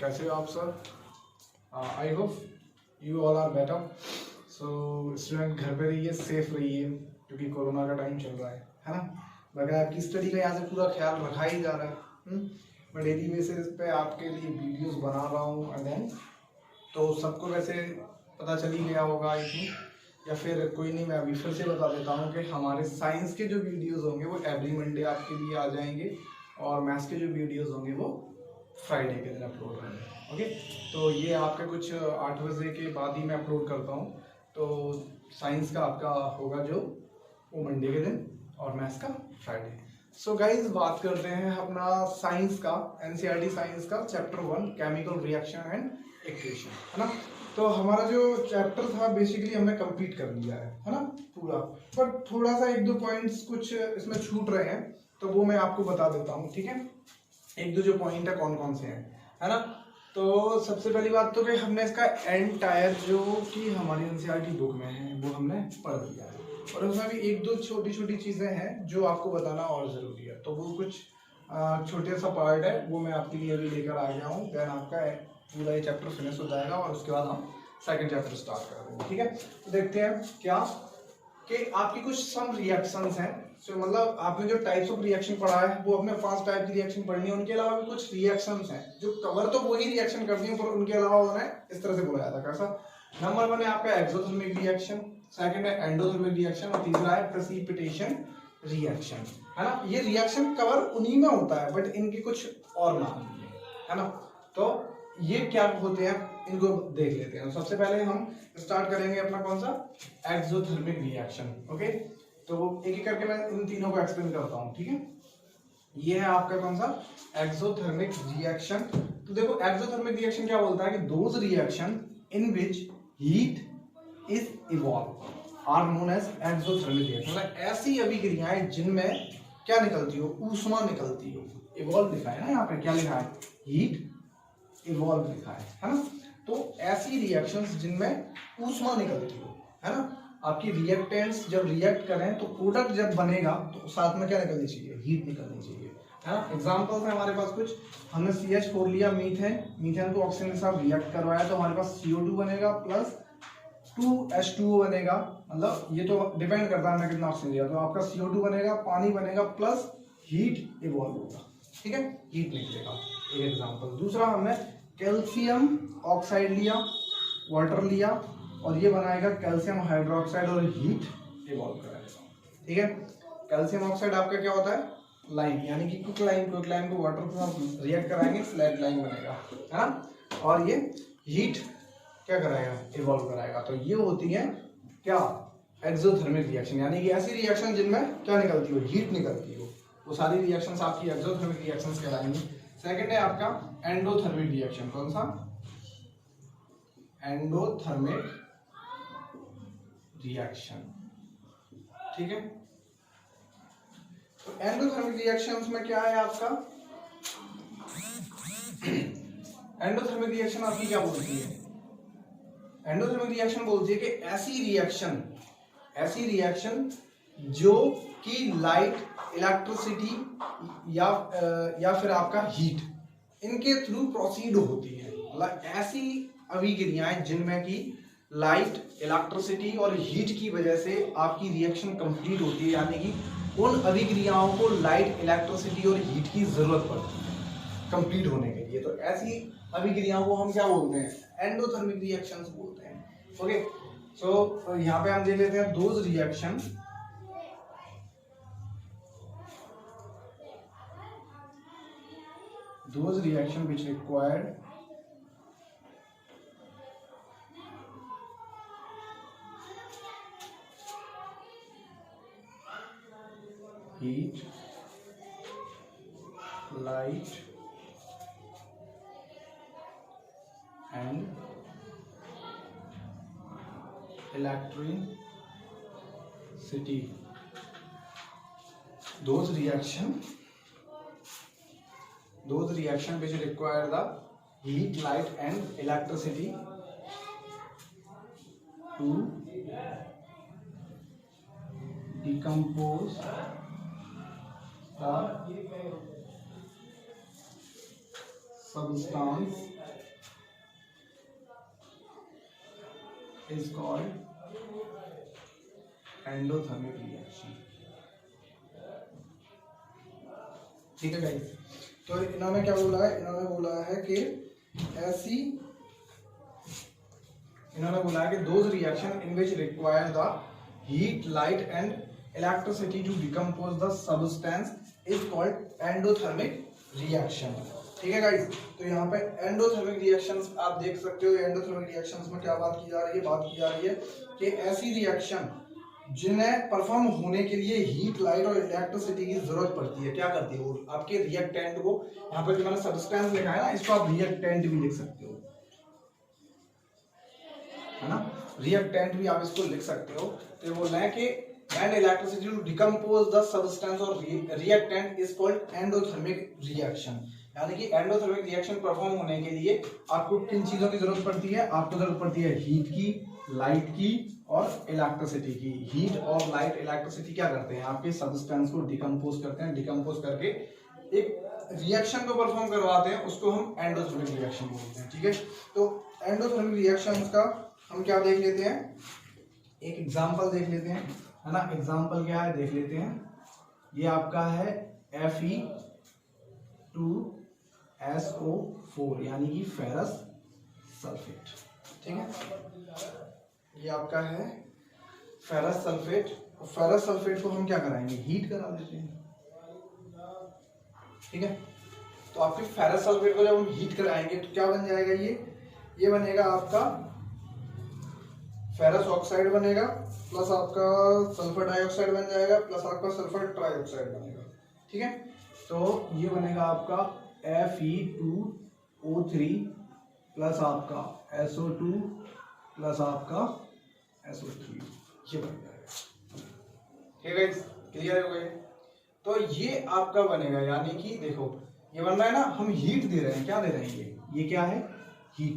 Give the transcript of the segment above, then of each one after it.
कैसे हो आप sir? I hope you all are better. So student घर पे रहिए, सेफ रहिए, क्योंकि कोरोना का टाइम चल रहा है ना। बगैर आपकी स्टडी का यहाँ से पूरा ख्याल रखा ही जा रहा है। मैं डेली बेसिस पे आपके लिए वीडियोस बना रहा हूँ एंड देन तो सबको वैसे पता चल ही गया होगा आई थिंक, या फिर कोई नहीं, मैं अभी फिर से बता देता हूँ कि हमारे साइंस के जो वीडियोस होंगे वो एवरी मंडे आपके लिए आ जाएंगे और मैथ्स के जो वीडियोस होंगे वो फ्राइडे के दिन अपलोड होंगे। ओके, तो ये आपके कुछ 8 बजे के बाद ही मैं अपलोड करता हूँ। तो साइंस का आपका होगा जो वो मंडे के दिन और मैथ्स का फ्राइडे। सो गाइज बात करते हैं अपना साइंस का, एनसीईआरटी साइंस का chapter 1 chemical reaction and equation, है ना। तो हमारा जो चैप्टर था बेसिकली हमने कंप्लीट कर लिया है ना पूरा, पर थोड़ा सा 1-2 पॉइंट्स कुछ इसमें छूट रहे हैं, तो वो मैं आपको बता देता हूँ, ठीक है। 1-2 जो पॉइंट है कौन कौन से हैं, है ना। तो सबसे पहली बात तो कि हमने इसका एंटायर जो कि हमारी एनसीईआरटी बुक में है वो हमने पढ़ लिया है, और उसमें भी 1-2 छोटी छोटी चीजें हैं जो आपको बताना और जरूरी है। तो वो कुछ छोटे सा पार्ट है, वो मैं आपके लिए अभी लेकर आ गया हूँ। देन आपका पूरा ये चैप्टर फिनिश हो जाएगा और उसके बाद हम सेकंड चैप्टर स्टार्ट कर देंगे, ठीक है। तो देखते हैं क्या कि आपकी कुछ सम रिएक्शंस हैं। तो मतलब आपने जो टाइप्स ऑफ रिएक्शन पढ़ा है वो अपने 5 टाइप की रिएक्शन पढ़नी है, उनके अलावा भी कुछ रिएक्शंस हैं जो कवर तो वही रिएक्शन करती हैं, पर उनके अलावा उन्हें इस तरह से बुलाया जाता है। कैसा? नंबर 1 है आपका एक्सोथर्मिक रिएक्शन, सेकंड है एंडोथर्मिक रिएक्शन और तीसरा है प्रेसिपिटेशन रिएक्शन, है ना। ये रिएक्शन कवर उन्हीं में होता है, बट इनके कुछ और नाम भी है ना। तो ये क्या होते हैं इनको देख लेते हैं। सबसे पहले हम स्टार्ट करेंगे अपना कौन सा, एक्सोथर्मिक रिएक्शन। ओके, तो एक एक करके मैं इन तीनों को एक्सप्लेन करता हूँ, ठीक है। ये है आपका कौन सा, एक्सोथर्मिक रिएक्शन। तो देखो एक्सोथर्मिक रिएक्शन क्या बोलता है कि those reaction in which heat is evolve are known as exothermic reaction. मतलब ऐसी अभिक्रियाएं जिनमें क्या निकलती हो, ऊष्मा निकलती हो। इवॉल्व लिखा है ना यहाँ पे, क्या लिखा है, हीट इवॉल्व लिखा है ना। तो ऐसी रिएक्शंस जिनमें ऊष्मा निकलती हो, है ना। आपकी रिएक्टेंट्स जब रिएक्ट करें तो प्रोडक्ट जब बनेगा तो साथ में क्या निकलनी चाहिए, हीट निकलनी चाहिए, है ना। एग्जांपल्स है हमारे पास कुछ, हमने CH4 लिया, मीथेन को ऑक्सीजन के साथ रिएक्ट करवाया तो हमारे पास CO2 बनेगा प्लस 2H2O बनेगा। मतलब ये तो डिपेंड करता है हमने कितना ऑक्सीजन लिया, तो आपका CO2 बनेगा, पानी बनेगा प्लस हीट इवॉल्व होगा, ठीक है, हीट निकलेगा। एक एग्जांपल। दूसरा हमने कैल्शियम ऑक्साइड लिया, वाटर लिया और ये बनाएगा कैल्शियम हाइड्रोक्साइड और हीट इवॉल्व कराएगा, ठीक है। कैल्शियम ऑक्साइड आपका क्या होता है, लाइम, यानी कि क्विक लाइम को वाटर के साथ रिएक्ट कराएंगे, फ्लैट लाइम बनेगा, है ना। और ये हीट क्या कराएगा, इवॉल्व कराएगा। तो ये होती है क्या, एक्सोथर्मिक रिएक्शन, यानी कि ऐसी रिएक्शन जिनमें क्या निकलती हो, हीट निकलती हो, वो सारी रिएक्शंस आपकी एक्सोथर्मिक रिएक्शंस कहलाएंगी। सेकंड है आपका एंडोथर्मिक रिएक्शन। कौन सा, एंडोथर्मिक रिएक्शन, ठीक है। तो एंडोथर्मिक रिएक्शंस में क्या है आपका, एंडोथर्मिक रिएक्शन आपकी क्या बोलती है, एंडोथर्मिक रिएक्शन बोलती है कि ऐसी रिएक्शन जो कि लाइट, इलेक्ट्रिसिटी या फिर आपका हीट, इनके थ्रू प्रोसीड होती है। मतलब ऐसी अभिक्रियाएं जिनमें की लाइट, इलेक्ट्रिसिटी और हीट की वजह से आपकी रिएक्शन कंप्लीट होती है, यानी कि उन अभिक्रियाओं को लाइट, इलेक्ट्रिसिटी और हीट की जरूरत पड़ती है कंप्लीट होने के लिए। तो ऐसी अभिक्रियाओं को हम क्या बोलते हैं, एंडोथर्मिक रिएक्शंस बोलते हैं। ओके, सो यहाँ पे हम देख लेते हैं those reaction which required heat, light and electricity. Those reaction which require the heat, light and electricity to decompose the substance is called endothermic reaction। ठीक है गाइस, तो इन्होंने क्या बोला है, इन्होंने बोला है कि ऐसी, इन्होंने बोला है कि those reaction in which require the heat light and electricity to decompose the substance is called endothermic reaction. ठीक है गाइस, तो यहाँ पे एंडोथर्मिक रिएक्शंस आप देख सकते हो। एंडोथर्मिक रिएक्शंस में क्या बात की जा रही है, बात की जा रही है कि ऐसी रिएक्शन जिन्हें परफॉर्म होने के लिए हीट लाइट और इलेक्ट्रिसिटी की जरूरत पड़ती है, क्या करती है वो आपके रिएक्टेंट को, यहाँ पर जो मैंने सब्सटेंस लिखा है ना, इसको आप रिएक्टेंट भी लिख सकते हो, है ना, रिएक्टेंट भी आप इसको लिख सकते हो। तो बोल रहे हैं कि and electricity to decompose the substance और reactant is called endothermic reaction. यानी कि एंडोथर्मिक रिएक्शन परफॉर्म होने के लिए आपको किन चीजों की जरूरत पड़ती है, आपको जरूरत पड़ती है हीट की, लाइट की और इलेक्ट्रिसिटी की। हीट और लाइट इलेक्ट्रिसिटी क्या करते हैं, आपके सब्सटेंस को डिकम्पोज करते हैं, डिकम्पोज करके एक रिएक्शन को परफॉर्म करवाते हैं, उसको हम एंडोथर्मिक रिएक्शन बोलते हैं। ठीक है, तो एंडोथर्मिक रिएक्शन का हम क्या देख लेते हैं, एक एग्जांपल देख लेते हैं, है ना। एग्जांपल क्या है देख लेते हैं, ये आपका है Fe2SO4 यानी कि फेरस सल्फेट। ठीक है, ये आपका है फेरस सल्फेट। फेरस सल्फेट को हम क्या कराएंगे, हीट करा देते हैं। ठीक है, तो आपके फेरस सल्फेट को जब हम हीट कराएंगे तो क्या बन जाएगा, ये बनेगा आपका फेरस ऑक्साइड बनेगा, प्लस आपका सल्फर डाइऑक्साइड बन जाएगा, प्लस आपका सल्फर ट्राइऑक्साइड बनेगा। ठीक है, तो ये बनेगा आपका Fe2O3 प्लस आपका SO2 प्लस आपका SO3, ये बन जाएगा। ठीक है, क्लियर हो गए। तो ये आपका बनेगा, यानी कि देखो ये बन रहा है ना, हम हीट दे रहे हैं, क्या दे रहे हैं, ये क्या है, हीट।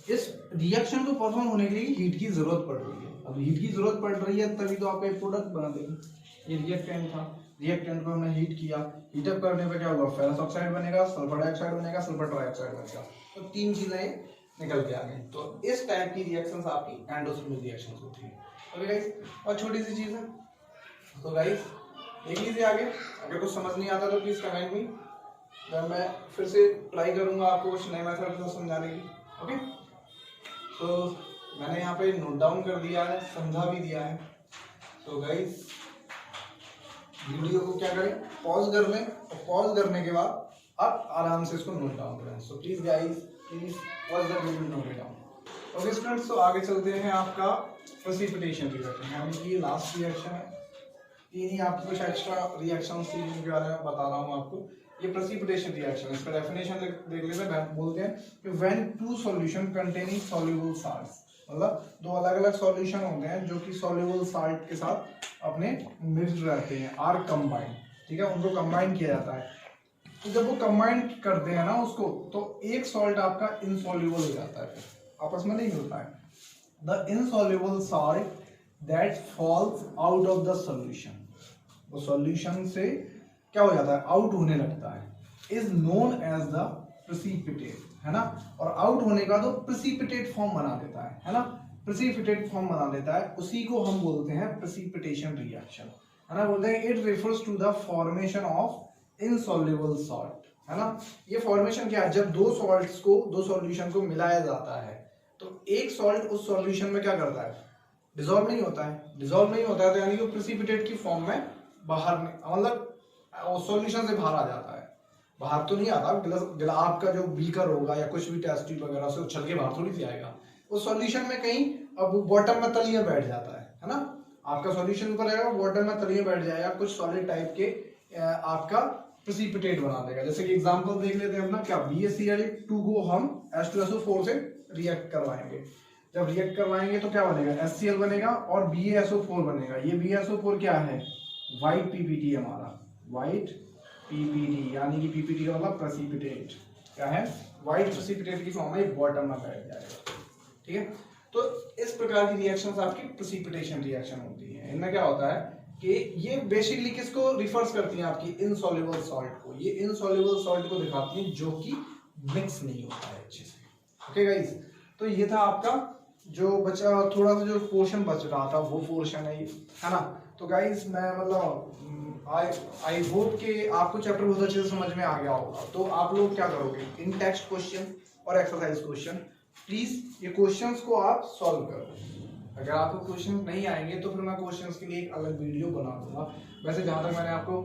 इस रिएक्शन को परफॉर्म होने के लिए हीट की जरूरत पड़ रही है। अब हीट की जरूरत पड़ रही है तभी तो आपका एक प्रोडक्ट बना देंगे। ये रिएक्टेंट था, रिएक्टेंट को हमने हीट किया, हीटअप करने पे क्या होगा, फेरस ऑक्साइड बनेगा, सल्फर डाइऑक्साइड बनेगा, सल्फर ट्राइऑक्साइड बनेगा। तो तीन चीजें निकल के आ गई। तो इस टाइप की रिएक्शंस आपकी एंडोथर्मिक रिएक्शंस होती है। ओके गाइस, और छोटी सी चीज है, तो गाइस देख लीजिए आगे, अगर कुछ समझ नहीं आता तो प्लीज कमेंट में, जब मैं फिर से ट्राई करूंगा आपको कुछ नए मेथड से समझाने की। ओके, तो मैंने यहाँ पे नोट डाउन कर दिया है, समझा भी दिया है। तो गाइस वीडियो को क्या करें, पॉज कर लें, और पॉज करने के बाद आप आराम से इसको नोट डाउन करें। So please guys, please pause the video, note it down. Okay students, तो आगे चलते हैं आपका प्रेसिपिटेशन रिएक्शन, यानी कि ये लास्ट रिएक्शन है। तीन ही आपको कुछ एक्स्ट्रा रिएक्शन थी जिनके बारे में बता रहा हूँ आपको। ये प्रेसिपिटेशन रिएक्शन, इसका डेफिनेशन देख लेते हैं। बोलते हैं कि when two solution containing soluble salts, मतलब दो अलग अलग सॉल्यूशन होते हैं जो कि सॉल्युबल साल्ट के साथ अपने मिक्स्ड रहते हैं, आर कंबाइंड। ठीक है, उनको कंबाइन किया जाता है। तो जब वो कंबाइन करते हैं ना उसको, तो एक सॉल्ट आपका इनसॉल्युबल हो जाता है, आपस में नहीं मिलता है। The insoluble salt that falls out of the solution, वो सॉल्यूशन से क्या हो जाता है, आउट होने लगता है, is known as the precipitate, है ना। और आउट होने का तो प्रेसिपिटेट फॉर्म बना देता है ना, प्रेसिपिटेट फॉर्म बना देता है, उसी को हम बोलते हैं प्रेसिपिटेशन रिएक्शन, है ना। बोलते हैं it refers to the formation of insoluble salt, है ना। ये फॉर्मेशन क्या है, जब दो सॉल्ट्स को, दो सॉल्यूशन को मिलाया जाता है तो एक सॉल्ट उस सॉल्यूशन में क्या करता है, डिसॉल्व नहीं होता है। डिसॉल्व नहीं होता है तो यानी कि प्रेसिपिटेट की फॉर्म में बाहर, मतलब सॉल्यूशन से बाहर आ जाता है। बाहर तो नहीं आता, गिलास आपका जो बीकर होगा या कुछ भी टेस्ट ट्यूब वगैरह से उछल के बाहर थोड़ी सी आएगा, उस सॉल्यूशन में कहीं अब बॉटम में तलिए बैठ जाता है ना। आपका सॉल्यूशन ऊपर रहेगा, बॉटम में तलिए बैठ जाएगा, कुछ सॉलिड टाइप के आपका प्रेसिपिटेट बना देगा। जैसे कि एग्जांपल देख लेते हैं अपना, क्या BaCl2 को हम H2SO4 से रिएक्ट करवाएंगे। जब रिएक्ट करवाएंगे तो क्या बनेगा, HCl बनेगा और BaSO4 बनेगा। ये BaSO4 क्या है, व्हाइट PPT हमारा, व्हाइट PPT, यानी कि PPT का मतलब प्रेसिपिटेट क्या है, व्हाइट प्रेसिपिटेट की फॉर्म में बॉटम में बैठ जाएगा। ठीक है, तो इस प्रकार की रिएक्शंस आपकी प्रेसिपिटेशन रिएक्शन होती है। इनमें क्या होता है कि ये बेसिकली किसको रिफर्स करती हैं, आपकी इनसॉल्युबल सॉल्ट को। ये इनसॉल्युबल सॉल्ट को दिखाती हैं जो कि मिक्स नहीं होता है अच्छे से। ओके गाइस, तो ये था आपका जो बचा, थोड़ा सा जो पोर्शन बच रहा था वो पोर्शन है ना। तो गाइस मैं मतलब आई होप कि आपको चैप्टर बहुत अच्छे से समझ में आ गया होगा। तो आप लोग क्या करोगे, इन टेक्स्ट क्वेश्चन और एक्सरसाइज क्वेश्चन, प्लीज ये क्वेश्चंस को आप सॉल्व करो। अगर आपको क्वेश्चन नहीं आएंगे तो फिर मैं क्वेश्चंस के लिए एक अलग वीडियो बना दूंगा। वैसे जहाँ तक मैंने आपको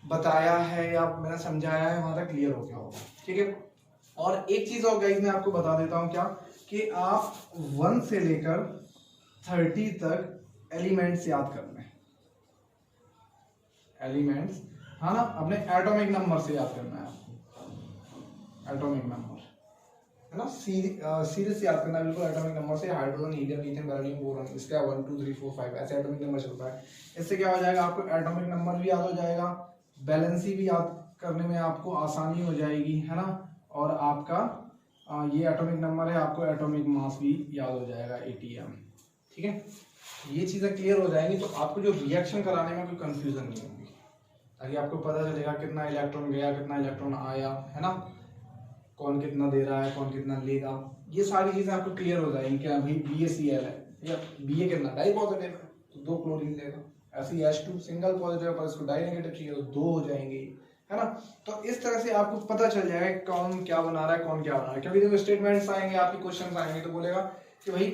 बताया है या मैंने समझाया है वहां तक क्लियर हो गया होगा, ठीक है। और एक चीज और गाइस मैं आपको बता देता हूँ, क्या कि आप 1 से लेकर 30 तक एलिमेंट्स याद करने हैं। एलिमेंट्स, हाँ ना, अपने एटॉमिक नंबर से याद करना है आपको। एटॉमिक नंबर है ना, सीरीज याद करना है बिल्कुल। एटॉमिक नंबर से hydrogen, helium, methane, beryllium, boron, इसका 1 2 3 4 5 ऐसे एटॉमिक नंबर चलता है। इससे क्या हो जाएगा, आपको एटॉमिक नंबर भी याद हो जाएगा, बैलेंसी भी याद करने में आपको आसानी हो जाएगी, है ना। और आपका ये एटॉमिक नंबर है, आपको एटॉमिक मास भी याद हो जाएगा, ATM, ठीक है। ये चीज़ें क्लियर हो जाएंगी तो आपको जो रिएक्शन कराने में कोई कंफ्यूजन नहीं होगी, ताकि आपको पता चलेगा कितना इलेक्ट्रॉन गया, कितना इलेक्ट्रॉन आया, है ना, कौन कितना दे रहा है, कौन कितना लेगा। ये सारी चीज़ें आपको क्लियर हो जाएंगी कि अभी BaCl है या Ba कितना डाई पॉजिटिव है तो 2 क्लोरीन लेगा, ऐसे H2 सिंगल पॉजिटिव पर इसको डाई नेगेटिव चाहिए तो 2 हो जाएंगे, है ना। तो इस तरह से आपको पता चल जाएगा कौन क्या बना रहा है, कौन क्या बना रहा है। क्योंकि जब स्टेटमेंट्स आएंगे, आपके क्वेश्चन आएंगे तो बोलेगा कि भाई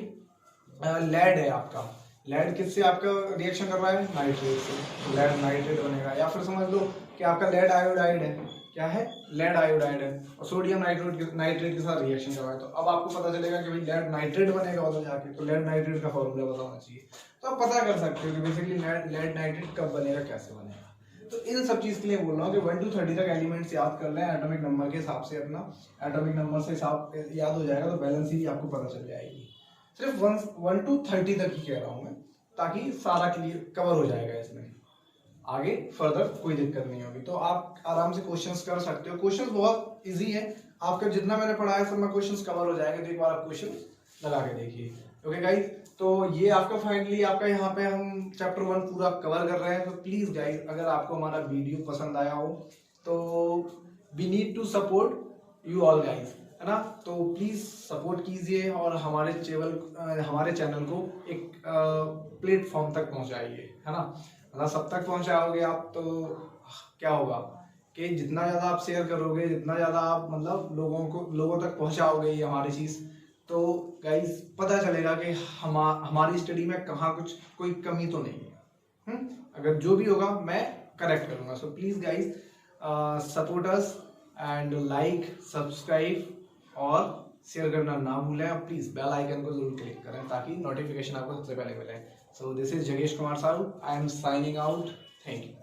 लेड है आपका, लेड किससे आपका रिएक्शन कर रहा है, नाइट्रेट से, लेड नाइट्रेट बनेगा। या फिर समझ लो कि आपका लेड आयोडाइड है, क्या है, लेड आयोडाइड है, और सोडियम नाइट्रेट के साथ रिएक्शन कर रहा है। तो अब आपको पता चलेगा कि भाई लेड नाइट्रेट बनेगा उधर जाके, तो लेड नाइट्रेट का फॉर्मूला पता होना चाहिए। तो आप पता कर सकते हो कि बेसिकली लेड नाइट्रेट कब बनेगा, कैसे बनेगा। तो इन सब चीज के लिए बोल रहा हूँ कि 1 to 30 तक एलिमेंट्स याद कर लें एटॉमिक नंबर के हिसाब से, अपना एटॉमिक नंबर से हिसाब याद हो जाएगा तो बैलेंस भी आपको पता चल जाएगी। सिर्फ 1 to 30 तक ही कह रहा हूँ मैं, ताकि सारा क्लियर कवर हो जाएगा इसमें, आगे फर्दर कोई दिक्कत नहीं होगी। तो आप आराम से क्वेश्चंस कर सकते हो। क्वेश्चंस बहुत इजी है, आपका जितना मैंने पढ़ाया सब में क्वेश्चंस कवर हो जाएंगे। तो एक बार आप क्वेश्चन लगा के देखिए। ओके गाइस, तो ये आपका फाइनली आपका यहाँ पे हम चैप्टर 1 पूरा कवर कर रहे हैं। तो प्लीज गाइस, अगर आपको हमारा वीडियो पसंद आया हो तो we need to support you all guys, है ना। तो प्लीज सपोर्ट कीजिए और हमारे चैनल को एक प्लेटफॉर्म तक पहुंचाइए, है ना। मतलब सब तक पहुंचाओगे आप तो क्या होगा कि जितना ज़्यादा आप शेयर करोगे, जितना ज़्यादा आप मतलब लोगों तक पहुंचाओगे ये हमारी चीज़, तो गाइस पता चलेगा कि हमारी स्टडी में कहाँ कुछ कोई कमी तो नहीं है। अगर जो भी होगा मैं करेक्ट करूँगा। So please guys support us and like, subscribe और शेयर करना ना भूलें। और प्लीज़ बेल आइकन को जरूर क्लिक करें ताकि नोटिफिकेशन आपको सबसे पहले मिले। So this is Jagesh Kumar Saru. I am signing out. Thank you.